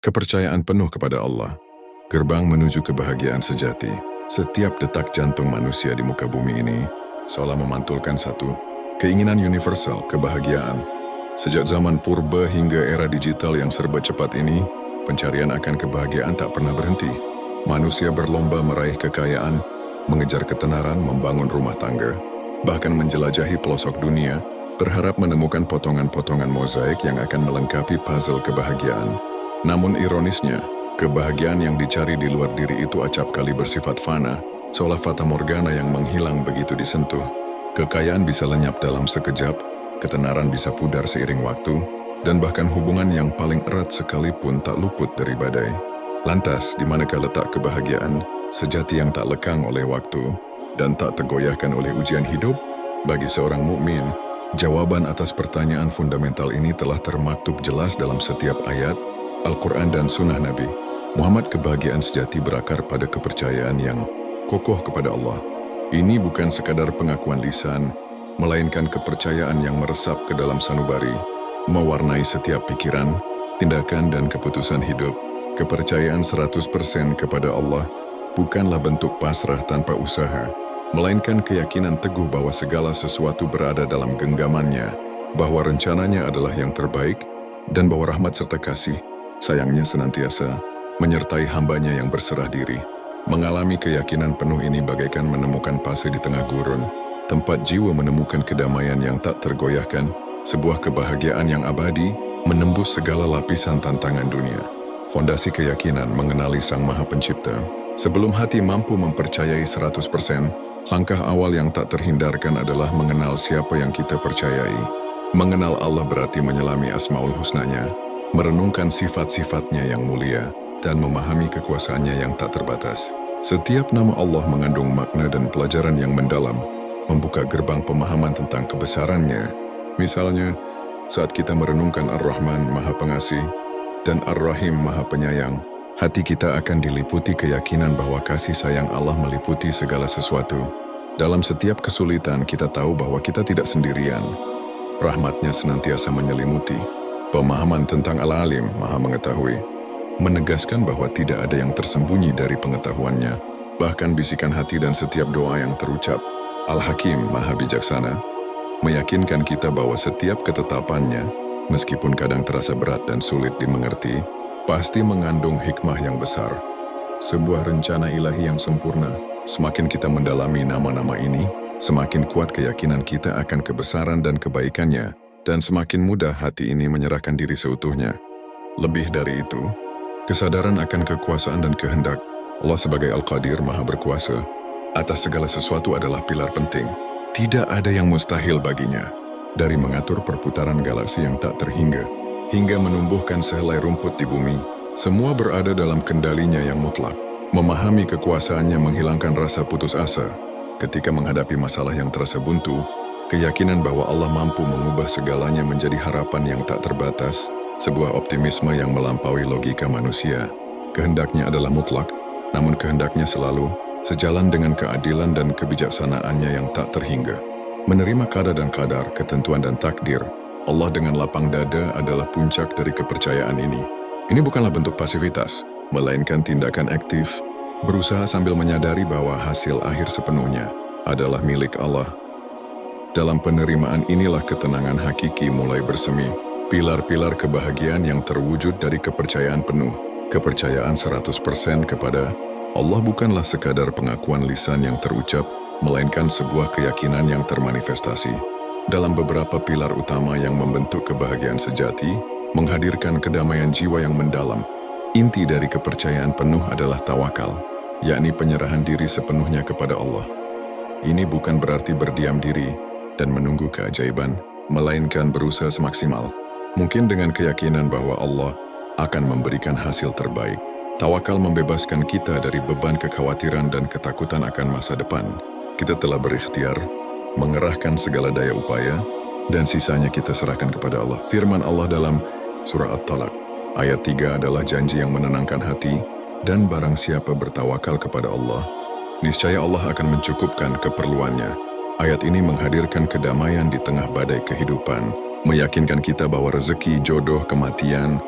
Kepercayaan penuh kepada Allah, gerbang menuju kebahagiaan sejati. Setiap detak jantung manusia di muka bumi ini seolah memantulkan satu keinginan universal, kebahagiaan. Sejak zaman purba hingga era digital yang serba cepat ini, pencarian akan kebahagiaan tak pernah berhenti. Manusia berlomba meraih kekayaan, mengejar ketenaran, membangun rumah tangga, bahkan menjelajahi pelosok dunia, berharap menemukan potongan-potongan mozaik yang akan melengkapi puzzle kebahagiaan. Namun ironisnya, kebahagiaan yang dicari di luar diri itu acap kali bersifat fana, seolah fata morgana yang menghilang begitu disentuh. Kekayaan bisa lenyap dalam sekejap, ketenaran bisa pudar seiring waktu, dan bahkan hubungan yang paling erat sekalipun tak luput dari badai. Lantas, di manakah letak kebahagiaan sejati yang tak lekang oleh waktu dan tak tergoyahkan oleh ujian hidup? Bagi seorang mukmin, jawaban atas pertanyaan fundamental ini telah termaktub jelas dalam setiap ayat Al-Quran dan Sunnah Nabi. Muhammad, kebahagiaan sejati berakar pada kepercayaan yang kokoh kepada Allah. Ini bukan sekadar pengakuan lisan, melainkan kepercayaan yang meresap ke dalam sanubari, mewarnai setiap pikiran, tindakan dan keputusan hidup. Kepercayaan 100% kepada Allah bukanlah bentuk pasrah tanpa usaha, melainkan keyakinan teguh bahwa segala sesuatu berada dalam genggamannya, bahwa rencananya adalah yang terbaik, dan bahwa rahmat serta kasih sayangnya senantiasa menyertai hambanya yang berserah diri. Mengalami keyakinan penuh ini bagaikan menemukan pasir di tengah gurun, tempat jiwa menemukan kedamaian yang tak tergoyahkan, sebuah kebahagiaan yang abadi, menembus segala lapisan tantangan dunia. Fondasi keyakinan mengenali Sang Maha Pencipta. Sebelum hati mampu mempercayai 100%, langkah awal yang tak terhindarkan adalah mengenal siapa yang kita percayai. Mengenal Allah berarti menyelami Asmaul Husnanya, merenungkan sifat-sifatnya yang mulia, dan memahami kekuasaannya yang tak terbatas. Setiap nama Allah mengandung makna dan pelajaran yang mendalam, membuka gerbang pemahaman tentang kebesarannya. Misalnya, saat kita merenungkan Ar-Rahman Maha Pengasih dan Ar-Rahim Maha Penyayang, hati kita akan diliputi keyakinan bahwa kasih sayang Allah meliputi segala sesuatu. Dalam setiap kesulitan kita tahu bahwa kita tidak sendirian. Rahmatnya senantiasa menyelimuti. Pemahaman tentang Al-Alim, Maha Mengetahui, menegaskan bahwa tidak ada yang tersembunyi dari pengetahuannya, bahkan bisikan hati dan setiap doa yang terucap. Al-Hakim, Maha Bijaksana, meyakinkan kita bahwa setiap ketetapannya, meskipun kadang terasa berat dan sulit dimengerti, pasti mengandung hikmah yang besar. Sebuah rencana ilahi yang sempurna. Semakin kita mendalami nama-nama ini, semakin kuat keyakinan kita akan kebesaran dan kebaikannya, dan semakin mudah hati ini menyerahkan diri seutuhnya. Lebih dari itu, kesadaran akan kekuasaan dan kehendak Allah sebagai Al-Qadir, Maha Berkuasa atas segala sesuatu adalah pilar penting. Tidak ada yang mustahil baginya. Dari mengatur perputaran galaksi yang tak terhingga, hingga menumbuhkan sehelai rumput di bumi, semua berada dalam kendalinya yang mutlak. Memahami kekuasaannya menghilangkan rasa putus asa. Ketika menghadapi masalah yang terasa buntu, keyakinan bahwa Allah mampu mengubah segalanya menjadi harapan yang tak terbatas, sebuah optimisme yang melampaui logika manusia. Kehendaknya adalah mutlak, namun kehendaknya selalu sejalan dengan keadilan dan kebijaksanaannya yang tak terhingga. Menerima qada dan qadar, ketentuan dan takdir, Allah dengan lapang dada adalah puncak dari kepercayaan ini. Ini bukanlah bentuk pasivitas, melainkan tindakan aktif, berusaha sambil menyadari bahwa hasil akhir sepenuhnya adalah milik Allah. Dalam penerimaan inilah ketenangan hakiki mulai bersemi, pilar-pilar kebahagiaan yang terwujud dari kepercayaan penuh. Kepercayaan 100% kepada Allah bukanlah sekadar pengakuan lisan yang terucap, melainkan sebuah keyakinan yang termanifestasi. Dalam beberapa pilar utama yang membentuk kebahagiaan sejati, menghadirkan kedamaian jiwa yang mendalam. Inti dari kepercayaan penuh adalah tawakal, yakni penyerahan diri sepenuhnya kepada Allah. Ini bukan berarti berdiam diri dan menunggu keajaiban, melainkan berusaha semaksimal mungkin dengan keyakinan bahwa Allah akan memberikan hasil terbaik. Tawakal membebaskan kita dari beban kekhawatiran dan ketakutan akan masa depan. Kita telah berikhtiar, mengerahkan segala daya upaya, dan sisanya kita serahkan kepada Allah. Firman Allah dalam surah At-Talaq, ayat 3 adalah janji yang menenangkan hati, dan barang siapa bertawakal kepada Allah, niscaya Allah akan mencukupkan keperluannya. Ayat ini menghadirkan kedamaian di tengah badai kehidupan, meyakinkan kita bahwa rezeki, jodoh, kematian,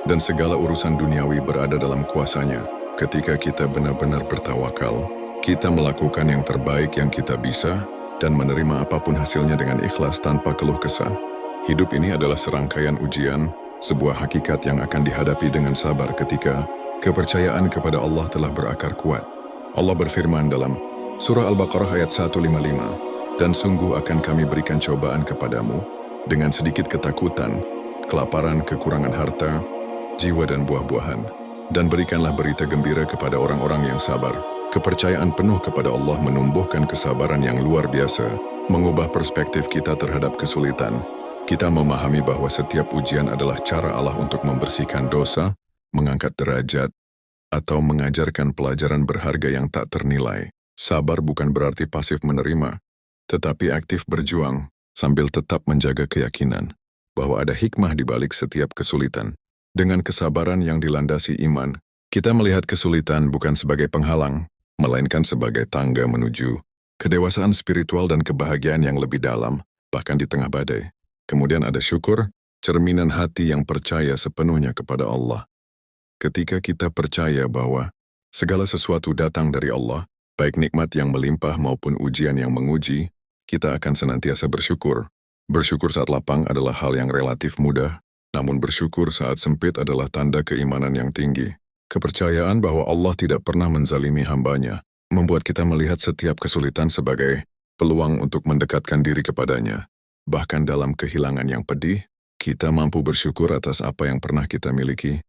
dan segala urusan duniawi berada dalam kuasanya. Ketika kita benar-benar bertawakal, kita melakukan yang terbaik yang kita bisa dan menerima apapun hasilnya dengan ikhlas tanpa keluh kesah. Hidup ini adalah serangkaian ujian, sebuah hakikat yang akan dihadapi dengan sabar ketika kepercayaan kepada Allah telah berakar kuat. Allah berfirman dalam Surah Al-Baqarah ayat 155, "Dan sungguh akan kami berikan cobaan kepadamu dengan sedikit ketakutan, kelaparan, kekurangan harta, jiwa dan buah-buahan. Dan berikanlah berita gembira kepada orang-orang yang sabar." Kepercayaan penuh kepada Allah menumbuhkan kesabaran yang luar biasa, mengubah perspektif kita terhadap kesulitan. Kita memahami bahwa setiap ujian adalah cara Allah untuk membersihkan dosa, mengangkat derajat, atau mengajarkan pelajaran berharga yang tak ternilai. Sabar bukan berarti pasif menerima, tetapi aktif berjuang sambil tetap menjaga keyakinan bahwa ada hikmah di balik setiap kesulitan. Dengan kesabaran yang dilandasi iman, kita melihat kesulitan bukan sebagai penghalang, melainkan sebagai tangga menuju kedewasaan spiritual dan kebahagiaan yang lebih dalam, bahkan di tengah badai. Kemudian ada syukur, cerminan hati yang percaya sepenuhnya kepada Allah. Ketika kita percaya bahwa segala sesuatu datang dari Allah, baik nikmat yang melimpah maupun ujian yang menguji, kita akan senantiasa bersyukur. Bersyukur saat lapang adalah hal yang relatif mudah, namun bersyukur saat sempit adalah tanda keimanan yang tinggi. Kepercayaan bahwa Allah tidak pernah menzalimi hambanya membuat kita melihat setiap kesulitan sebagai peluang untuk mendekatkan diri kepadanya. Bahkan dalam kehilangan yang pedih, kita mampu bersyukur atas apa yang pernah kita miliki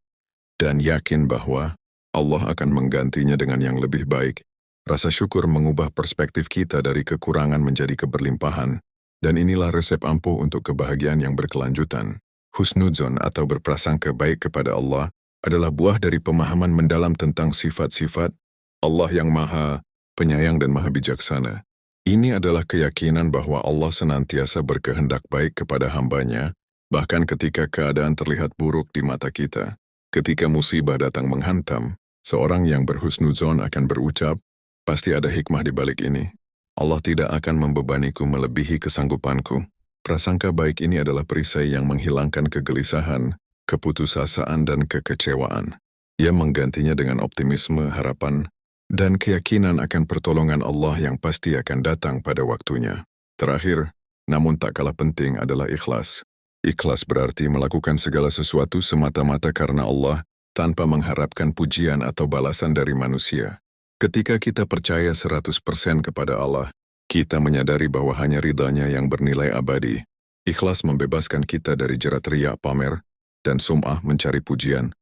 dan yakin bahwa Allah akan menggantinya dengan yang lebih baik. Rasa syukur mengubah perspektif kita dari kekurangan menjadi keberlimpahan, dan inilah resep ampuh untuk kebahagiaan yang berkelanjutan. Husnudzon atau berprasangka baik kepada Allah adalah buah dari pemahaman mendalam tentang sifat-sifat Allah yang Maha Penyayang dan Maha Bijaksana. Ini adalah keyakinan bahwa Allah senantiasa berkehendak baik kepada hambanya, bahkan ketika keadaan terlihat buruk di mata kita. Ketika musibah datang menghantam, seorang yang berhusnudzon akan berucap, "Pasti ada hikmah di balik ini. Allah tidak akan membebaniku melebihi kesanggupanku." Prasangka baik ini adalah perisai yang menghilangkan kegelisahan, keputusasaan dan kekecewaan. Ia menggantinya dengan optimisme, harapan, dan keyakinan akan pertolongan Allah yang pasti akan datang pada waktunya. Terakhir, namun tak kalah penting adalah ikhlas. Ikhlas berarti melakukan segala sesuatu semata-mata karena Allah, tanpa mengharapkan pujian atau balasan dari manusia. Ketika kita percaya 100% kepada Allah, kita menyadari bahwa hanya ridhanya yang bernilai abadi. Ikhlas membebaskan kita dari jerat riya pamer dan sum'ah mencari pujian,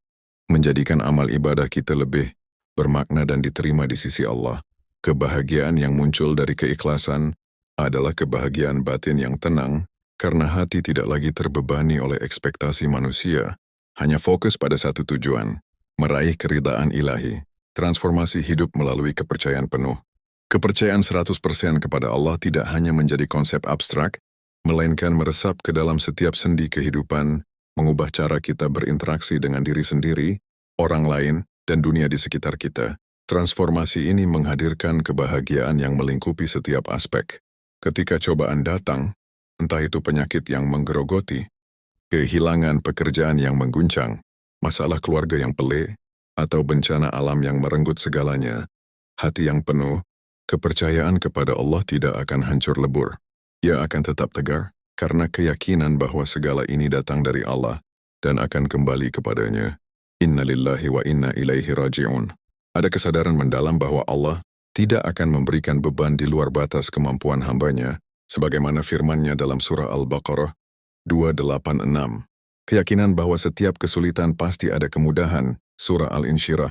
menjadikan amal ibadah kita lebih bermakna dan diterima di sisi Allah. Kebahagiaan yang muncul dari keikhlasan adalah kebahagiaan batin yang tenang, karena hati tidak lagi terbebani oleh ekspektasi manusia, hanya fokus pada satu tujuan, meraih keridaan ilahi. Transformasi hidup melalui kepercayaan penuh. Kepercayaan 100% kepada Allah tidak hanya menjadi konsep abstrak, melainkan meresap ke dalam setiap sendi kehidupan, mengubah cara kita berinteraksi dengan diri sendiri, orang lain, dan dunia di sekitar kita. Transformasi ini menghadirkan kebahagiaan yang melingkupi setiap aspek. Ketika cobaan datang, entah itu penyakit yang menggerogoti, kehilangan pekerjaan yang mengguncang, masalah keluarga yang pelik, atau bencana alam yang merenggut segalanya, hati yang penuh, kepercayaan kepada Allah tidak akan hancur lebur. Ia akan tetap tegar, karena keyakinan bahwa segala ini datang dari Allah dan akan kembali kepadanya. Inna lillahi wa inna ilaihi raji'un. Ada kesadaran mendalam bahwa Allah tidak akan memberikan beban di luar batas kemampuan hambanya, sebagaimana firman-Nya dalam surah Al-Baqarah 286. Keyakinan bahwa setiap kesulitan pasti ada kemudahan, surah Al-Insyirah,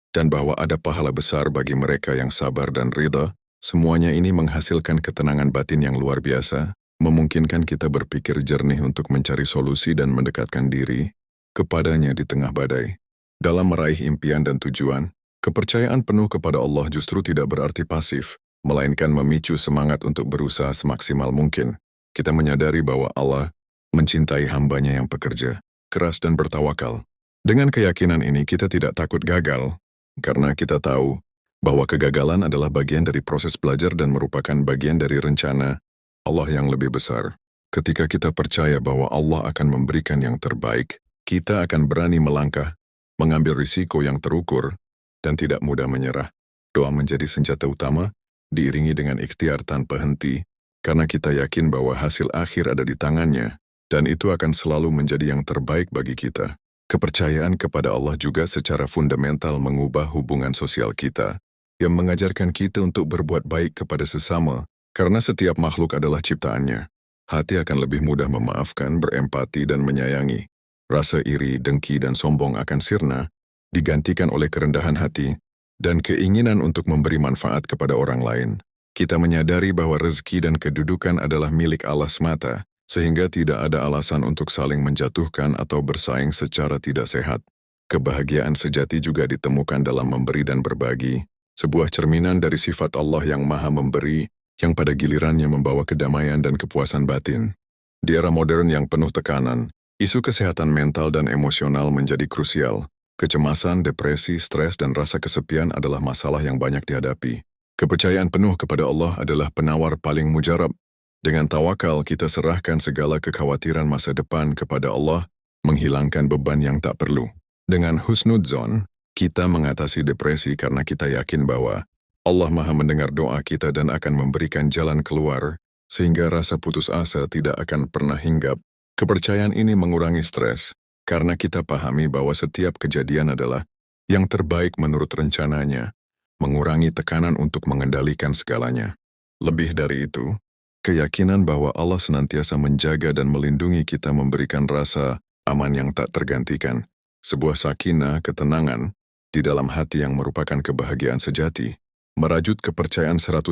dan bahwa ada pahala besar bagi mereka yang sabar dan ridha, semuanya ini menghasilkan ketenangan batin yang luar biasa, memungkinkan kita berpikir jernih untuk mencari solusi dan mendekatkan diri kepadanya di tengah badai. Dalam meraih impian dan tujuan, kepercayaan penuh kepada Allah justru tidak berarti pasif, melainkan memicu semangat untuk berusaha semaksimal mungkin. Kita menyadari bahwa Allah mencintai hambanya yang pekerja, keras dan bertawakal. Dengan keyakinan ini kita tidak takut gagal, karena kita tahu bahwa kegagalan adalah bagian dari proses belajar dan merupakan bagian dari rencana Allah yang lebih besar. Ketika kita percaya bahwa Allah akan memberikan yang terbaik, Kita akan berani melangkah, mengambil risiko yang terukur, dan tidak mudah menyerah. Doa menjadi senjata utama, diiringi dengan ikhtiar tanpa henti, karena kita yakin bahwa hasil akhir ada di tangannya, dan itu akan selalu menjadi yang terbaik bagi kita. Kepercayaan kepada Allah juga secara fundamental mengubah hubungan sosial kita, yang mengajarkan kita untuk berbuat baik kepada sesama, karena setiap makhluk adalah ciptaannya. Hati akan lebih mudah memaafkan, berempati, dan menyayangi. Rasa iri, dengki, dan sombong akan sirna, digantikan oleh kerendahan hati, dan keinginan untuk memberi manfaat kepada orang lain. Kita menyadari bahwa rezeki dan kedudukan adalah milik Allah semata, sehingga tidak ada alasan untuk saling menjatuhkan atau bersaing secara tidak sehat. Kebahagiaan sejati juga ditemukan dalam memberi dan berbagi, sebuah cerminan dari sifat Allah yang maha memberi, yang pada gilirannya membawa kedamaian dan kepuasan batin. Di era modern yang penuh tekanan, isu kesehatan mental dan emosional menjadi krusial. Kecemasan, depresi, stres, dan rasa kesepian adalah masalah yang banyak dihadapi. Kepercayaan penuh kepada Allah adalah penawar paling mujarab. Dengan tawakal, kita serahkan segala kekhawatiran masa depan kepada Allah, menghilangkan beban yang tak perlu. Dengan husnudzon, kita mengatasi depresi karena kita yakin bahwa Allah maha mendengar doa kita dan akan memberikan jalan keluar, sehingga rasa putus asa tidak akan pernah hinggap. Kepercayaan ini mengurangi stres, karena kita pahami bahwa setiap kejadian adalah yang terbaik menurut rencananya, mengurangi tekanan untuk mengendalikan segalanya. Lebih dari itu, keyakinan bahwa Allah senantiasa menjaga dan melindungi kita memberikan rasa aman yang tak tergantikan, sebuah sakinah, ketenangan, di dalam hati yang merupakan kebahagiaan sejati. Merajut kepercayaan 100%,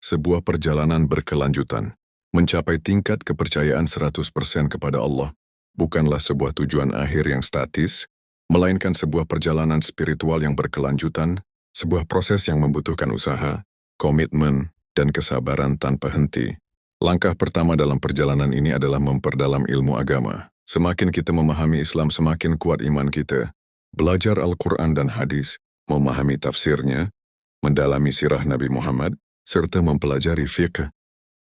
sebuah perjalanan berkelanjutan. Mencapai tingkat kepercayaan 100% kepada Allah bukanlah sebuah tujuan akhir yang statis, melainkan sebuah perjalanan spiritual yang berkelanjutan, sebuah proses yang membutuhkan usaha, komitmen, dan kesabaran tanpa henti. Langkah pertama dalam perjalanan ini adalah memperdalam ilmu agama. Semakin kita memahami Islam, semakin kuat iman kita. Belajar Al-Quran dan hadis, memahami tafsirnya, mendalami sirah Nabi Muhammad, serta mempelajari fiqh,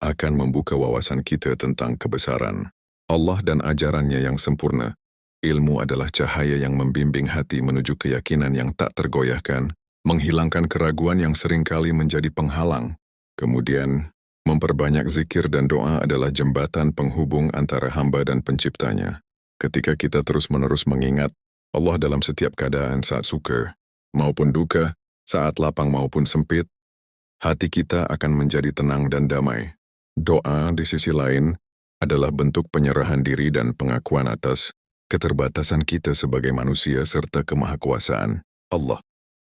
akan membuka wawasan kita tentang kebesaran Allah dan ajarannya yang sempurna. Ilmu adalah cahaya yang membimbing hati menuju keyakinan yang tak tergoyahkan, menghilangkan keraguan yang seringkali menjadi penghalang. Kemudian, memperbanyak zikir dan doa adalah jembatan penghubung antara hamba dan penciptanya. Ketika kita terus-menerus mengingat Allah dalam setiap keadaan, saat suka maupun duka, saat lapang maupun sempit, hati kita akan menjadi tenang dan damai. Doa, di sisi lain, adalah bentuk penyerahan diri dan pengakuan atas keterbatasan kita sebagai manusia serta kemahakuasaan Allah.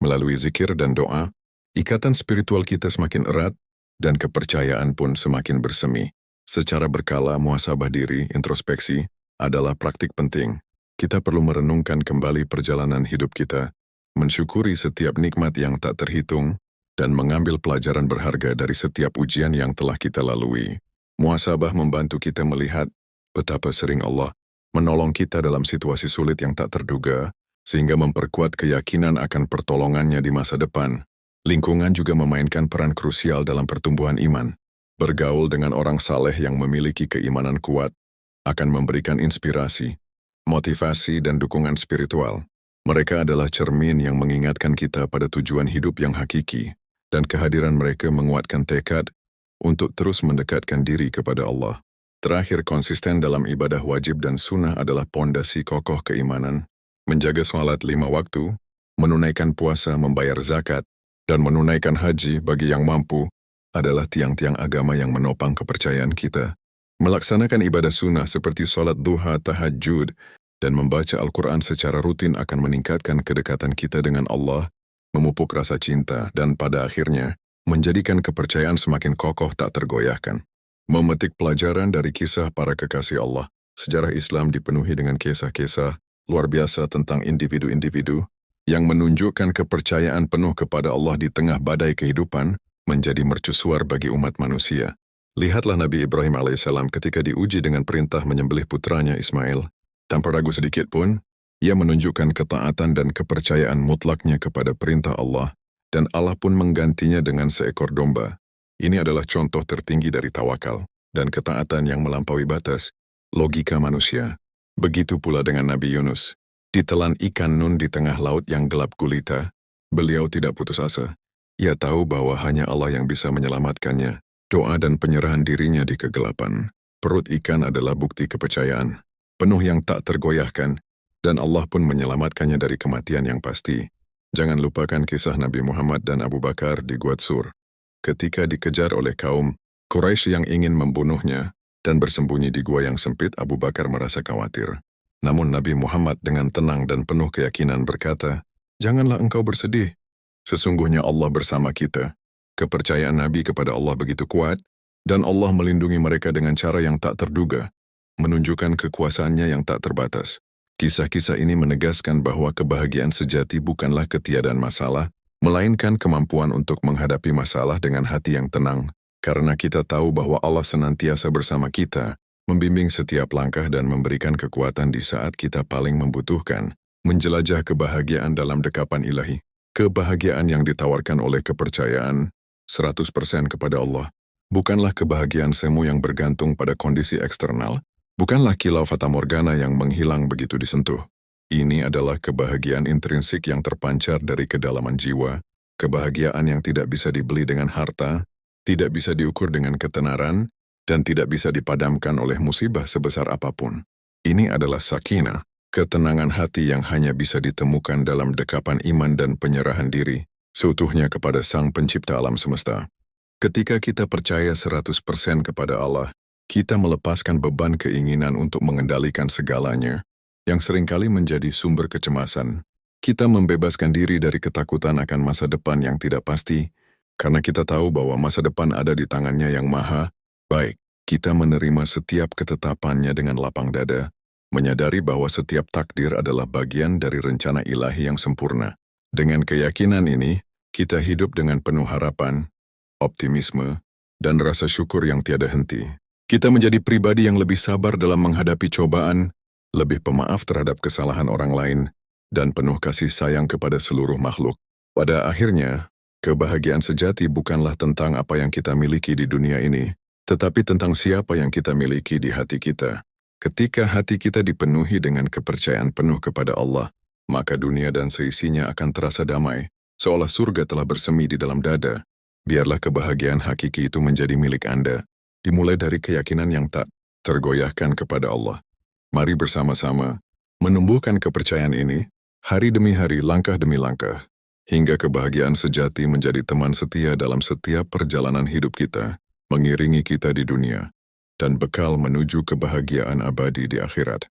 Melalui zikir dan doa, ikatan spiritual kita semakin erat dan kepercayaan pun semakin bersemi. Secara berkala, muhasabah diri, introspeksi, adalah praktik penting. Kita perlu merenungkan kembali perjalanan hidup kita, mensyukuri setiap nikmat yang tak terhitung, dan mengambil pelajaran berharga dari setiap ujian yang telah kita lalui. Muhasabah membantu kita melihat betapa sering Allah menolong kita dalam situasi sulit yang tak terduga, sehingga memperkuat keyakinan akan pertolongannya di masa depan. Lingkungan juga memainkan peran krusial dalam pertumbuhan iman. Bergaul dengan orang saleh yang memiliki keimanan kuat akan memberikan inspirasi, motivasi, dan dukungan spiritual. Mereka adalah cermin yang mengingatkan kita pada tujuan hidup yang hakiki, dan kehadiran mereka menguatkan tekad untuk terus mendekatkan diri kepada Allah. Terakhir, konsisten dalam ibadah wajib dan sunnah adalah pondasi kokoh keimanan. Menjaga sholat 5 waktu, menunaikan puasa, membayar zakat, dan menunaikan haji bagi yang mampu adalah tiang-tiang agama yang menopang kepercayaan kita. Melaksanakan ibadah sunnah seperti sholat duha, tahajud, dan membaca Al-Quran secara rutin akan meningkatkan kedekatan kita dengan Allah, memupuk rasa cinta, dan pada akhirnya menjadikan kepercayaan semakin kokoh tak tergoyahkan. Memetik pelajaran dari kisah para kekasih Allah, sejarah Islam dipenuhi dengan kisah-kisah luar biasa tentang individu-individu yang menunjukkan kepercayaan penuh kepada Allah di tengah badai kehidupan menjadi mercusuar bagi umat manusia. Lihatlah Nabi Ibrahim alaihissalam ketika diuji dengan perintah menyembelih putranya Ismail. Tanpa ragu sedikit pun, ia menunjukkan ketaatan dan kepercayaan mutlaknya kepada perintah Allah, dan Allah pun menggantinya dengan seekor domba. Ini adalah contoh tertinggi dari tawakal dan ketaatan yang melampaui batas logika manusia. Begitu pula dengan Nabi Yunus. Ditelan ikan Nun di tengah laut yang gelap gulita, beliau tidak putus asa. Ia tahu bahwa hanya Allah yang bisa menyelamatkannya. Doa dan penyerahan dirinya di kegelapan. Perut ikan adalah bukti kepercayaan, penuh yang tak tergoyahkan, dan Allah pun menyelamatkannya dari kematian yang pasti. Jangan lupakan kisah Nabi Muhammad dan Abu Bakar di Gua Tsur. Ketika dikejar oleh kaum Quraisy yang ingin membunuhnya dan bersembunyi di gua yang sempit, Abu Bakar merasa khawatir. Namun Nabi Muhammad dengan tenang dan penuh keyakinan berkata, "Janganlah engkau bersedih. Sesungguhnya Allah bersama kita." Kepercayaan Nabi kepada Allah begitu kuat, dan Allah melindungi mereka dengan cara yang tak terduga, menunjukkan kekuasaannya yang tak terbatas. Kisah-kisah ini menegaskan bahwa kebahagiaan sejati bukanlah ketiadaan masalah, melainkan kemampuan untuk menghadapi masalah dengan hati yang tenang, karena kita tahu bahwa Allah senantiasa bersama kita, membimbing setiap langkah dan memberikan kekuatan di saat kita paling membutuhkan, menjelajah kebahagiaan dalam dekapan ilahi. Kebahagiaan yang ditawarkan oleh kepercayaan 100% kepada Allah, bukanlah kebahagiaan semu yang bergantung pada kondisi eksternal, bukanlah kilau fata morgana yang menghilang begitu disentuh. Ini adalah kebahagiaan intrinsik yang terpancar dari kedalaman jiwa, kebahagiaan yang tidak bisa dibeli dengan harta, tidak bisa diukur dengan ketenaran, dan tidak bisa dipadamkan oleh musibah sebesar apapun. Ini adalah sakinah, ketenangan hati yang hanya bisa ditemukan dalam dekapan iman dan penyerahan diri, seutuhnya kepada Sang Pencipta alam semesta. Ketika kita percaya 100% kepada Allah, kita melepaskan beban keinginan untuk mengendalikan segalanya, yang seringkali menjadi sumber kecemasan. Kita membebaskan diri dari ketakutan akan masa depan yang tidak pasti, karena kita tahu bahwa masa depan ada di tangannya yang maha baik. Kita menerima setiap ketetapannya dengan lapang dada, menyadari bahwa setiap takdir adalah bagian dari rencana ilahi yang sempurna. Dengan keyakinan ini, kita hidup dengan penuh harapan, optimisme, dan rasa syukur yang tiada henti. Kita menjadi pribadi yang lebih sabar dalam menghadapi cobaan, lebih pemaaf terhadap kesalahan orang lain, dan penuh kasih sayang kepada seluruh makhluk. Pada akhirnya, kebahagiaan sejati bukanlah tentang apa yang kita miliki di dunia ini, tetapi tentang siapa yang kita miliki di hati kita. Ketika hati kita dipenuhi dengan kepercayaan penuh kepada Allah, maka dunia dan seisinya akan terasa damai, seolah surga telah bersemi di dalam dada. Biarlah kebahagiaan hakiki itu menjadi milik Anda, dimulai dari keyakinan yang tak tergoyahkan kepada Allah. Mari bersama-sama menumbuhkan kepercayaan ini, hari demi hari, langkah demi langkah, hingga kebahagiaan sejati menjadi teman setia dalam setiap perjalanan hidup kita, mengiringi kita di dunia, dan bekal menuju kebahagiaan abadi di akhirat.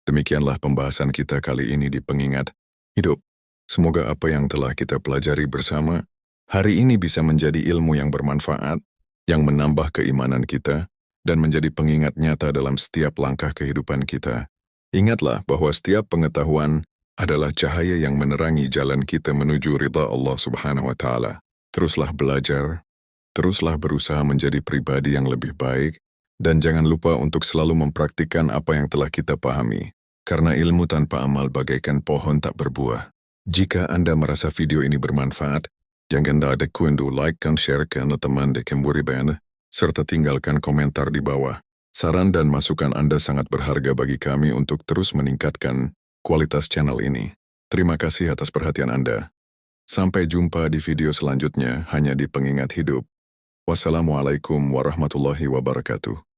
Demikianlah pembahasan kita kali ini di Pengingat Hidup. Semoga apa yang telah kita pelajari bersama hari ini bisa menjadi ilmu yang bermanfaat, yang menambah keimanan kita, dan menjadi pengingat nyata dalam setiap langkah kehidupan kita. Ingatlah bahwa setiap pengetahuan adalah cahaya yang menerangi jalan kita menuju ridha Allah Subhanahu wa Ta'ala. Teruslah belajar, teruslah berusaha menjadi pribadi yang lebih baik, dan jangan lupa untuk selalu mempraktikkan apa yang telah kita pahami, karena ilmu tanpa amal bagaikan pohon tak berbuah. Jika Anda merasa video ini bermanfaat, jangan lupa like dan share ke teman di Kemburiban, serta tinggalkan komentar di bawah. Saran dan masukan Anda sangat berharga bagi kami untuk terus meningkatkan kualitas channel ini. Terima kasih atas perhatian Anda. Sampai jumpa di video selanjutnya hanya di Pengingat Hidup. Wassalamualaikum warahmatullahi wabarakatuh.